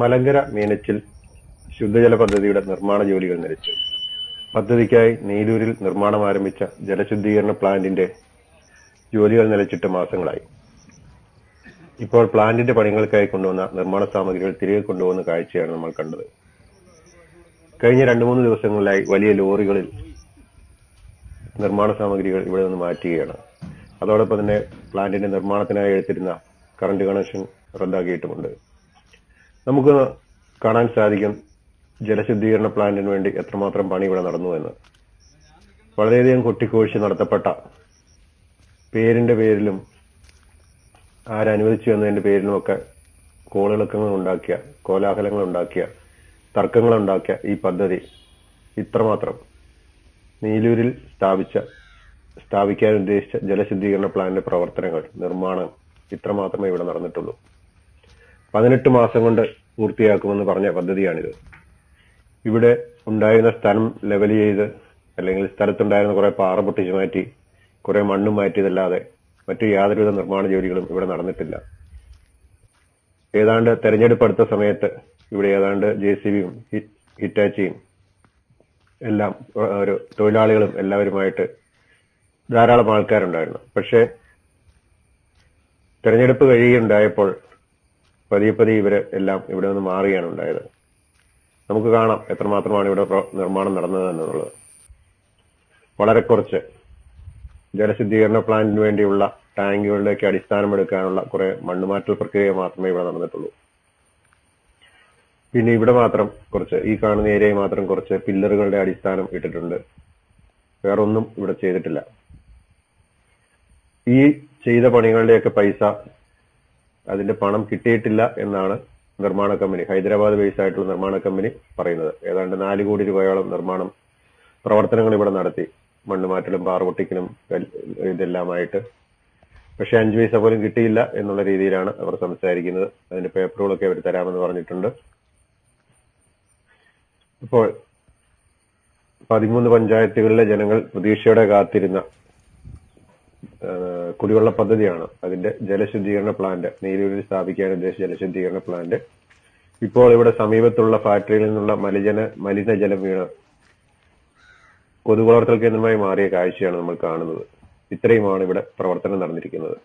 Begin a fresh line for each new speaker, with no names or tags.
മലങ്കര മീനച്ചിൽ ശുദ്ധജല പദ്ധതിയുടെ നിർമ്മാണ ജോലികൾ നിലച്ചു. പദ്ധതിക്കായി നീലൂരിൽ നിർമ്മാണം ആരംഭിച്ച ജലശുദ്ധീകരണ പ്ലാന്റിന്റെ ജോലികൾ നിലച്ചിട്ട് മാസങ്ങളായി. ഇപ്പോൾ പ്ലാന്റിന്റെ പണികൾക്കായി കൊണ്ടുവന്ന നിർമ്മാണ സാമഗ്രികൾ തിരികെ കൊണ്ടുപോകുന്ന കാഴ്ചയാണ് നമ്മൾ കണ്ടത്. കഴിഞ്ഞ 2-3 ദിവസങ്ങളിലായി വലിയ ലോറികളിൽ നിർമ്മാണ സാമഗ്രികൾ ഇവിടെ നിന്ന് മാറ്റുകയാണ്. അതോടൊപ്പം തന്നെ പ്ലാന്റിന്റെ നിർമ്മാണത്തിനായി എടുത്തിരുന്ന കറണ്ട് കണക്ഷൻ റദ്ദാക്കിയിട്ടുമുണ്ട്. നമുക്ക് കാണാൻ സാധിക്കും ജലശുദ്ധീകരണ പ്ലാന്റിന് വേണ്ടി എത്രമാത്രം പണി ഇവിടെ നടന്നു എന്ന്. വളരെയധികം കൊട്ടിക്കോഴിച്ച് നടത്തപ്പെട്ട, പേരിന്റെ പേരിലും ആരനുവദിച്ചു എന്നതിന്റെ പേരിലുമൊക്കെ കോളിളക്കങ്ങൾ ഉണ്ടാക്കിയ, കോലാഹലങ്ങൾ ഉണ്ടാക്കിയ, തർക്കങ്ങൾ ഉണ്ടാക്കിയ ഈ പദ്ധതി ഇത്രമാത്രം നീലൂരിൽ സ്ഥാപിക്കാൻ ഉദ്ദേശിച്ച ജലശുദ്ധീകരണ പ്ലാന്റിന്റെ പ്രവർത്തനങ്ങൾ, നിർമ്മാണം ഇത്രമാത്രമേ ഇവിടെ നടന്നിട്ടുള്ളൂ. 18 മാസം കൊണ്ട് പൂർത്തിയാക്കുമെന്ന് പറഞ്ഞ പദ്ധതിയാണിത്. ഇവിടെ ഉണ്ടായിരുന്ന സ്ഥലം ലെവൽ ചെയ്ത്, അല്ലെങ്കിൽ സ്ഥലത്തുണ്ടായിരുന്ന കുറെ പാറ പൊട്ടിച്ചു മാറ്റി, കുറെ മണ്ണും മാറ്റിയതല്ലാതെ മറ്റു യാതൊരുവിധ നിർമ്മാണ ജോലികളും ഇവിടെ നടന്നിട്ടില്ല. ഏതാണ്ട് തെരഞ്ഞെടുപ്പ് അടുത്ത സമയത്ത് ഇവിടെ ഏതാണ്ട് JCBയും ഹിറ്റാച്ചിയും എല്ലാം ഒരു തൊഴിലാളികളും എല്ലാവരുമായിട്ട് ധാരാളം ആൾക്കാരുണ്ടായിരുന്നു. പക്ഷേ തെരഞ്ഞെടുപ്പ് കഴിയുകയുണ്ടായപ്പോൾ പതിയെ ഇവര് എല്ലാം ഇവിടെ നിന്ന് മാറുകയാണ് ഉണ്ടായത്. നമുക്ക് കാണാം എത്രമാത്രമാണ് ഇവിടെ നിർമ്മാണം നടന്നത് എന്നുള്ളത്. വളരെ കുറച്ച് ജലശുദ്ധീകരണ പ്ലാന്റിന് വേണ്ടിയുള്ള ടാങ്കുകളിലേക്ക് അടിസ്ഥാനമെടുക്കാനുള്ള കുറെ മണ്ണുമാറ്റൽ പ്രക്രിയ മാത്രമേ ഇവിടെ നടന്നിട്ടുള്ളൂ. പിന്നെ ഇവിടെ മാത്രം കുറച്ച്, ഈ കാണുന്ന ഏരിയയിൽ മാത്രം കുറച്ച് പില്ലറുകളുടെ അടിസ്ഥാനം ഇട്ടിട്ടുണ്ട്. വേറൊന്നും ഇവിടെ ചെയ്തിട്ടില്ല. ഈ ചെയ്ത പണികളുടെയൊക്കെ പൈസ, അതിന്റെ പണം കിട്ടിയിട്ടില്ല എന്നാണ് നിർമ്മാണ കമ്പനി, ഹൈദരാബാദ് ബേസ് ആയിട്ടുള്ള നിർമ്മാണ കമ്പനി പറയുന്നത്. ഏതാണ്ട് 4 കോടി രൂപയോളം നിർമ്മാണം പ്രവർത്തനങ്ങൾ ഇവിടെ നടത്തി, മണ്ണുമാറ്റലും പാറപൊട്ടിക്കലും ഇതെല്ലാമായിട്ട്. പക്ഷെ 5 പൈസ പോലും കിട്ടിയില്ല എന്നുള്ള രീതിയിലാണ് അവർ സംസാരിക്കുന്നത്. അതിന്റെ പേപ്പറുകളൊക്കെ അവർ തരാമെന്ന് പറഞ്ഞിട്ടുണ്ട്. ഇപ്പോൾ 13 പഞ്ചായത്തുകളിലെ ജനങ്ങൾ പ്രതീക്ഷയോടെ കാത്തിരുന്ന കുടിവെള്ള പദ്ധതിയാണ്, അതിന്റെ ജലശുദ്ധീകരണ പ്ലാന്റ്, നീലൂരിൽ സ്ഥാപിക്കാൻ ഉദ്ദേശിച്ച ജലശുദ്ധീകരണ പ്ലാന്റ് ഇപ്പോൾ ഇവിടെ സമീപത്തുള്ള ഫാക്ടറിയിൽ നിന്നുള്ള മലിനജലം വീണ് കൊതുകുവളർത്തൽ കേന്ദ്രമായി മാറിയ കാഴ്ചയാണ് നമ്മൾ കാണുന്നത്. ഇത്രയുമാണ് ഇവിടെ പ്രവർത്തനം നടന്നിരിക്കുന്നത്.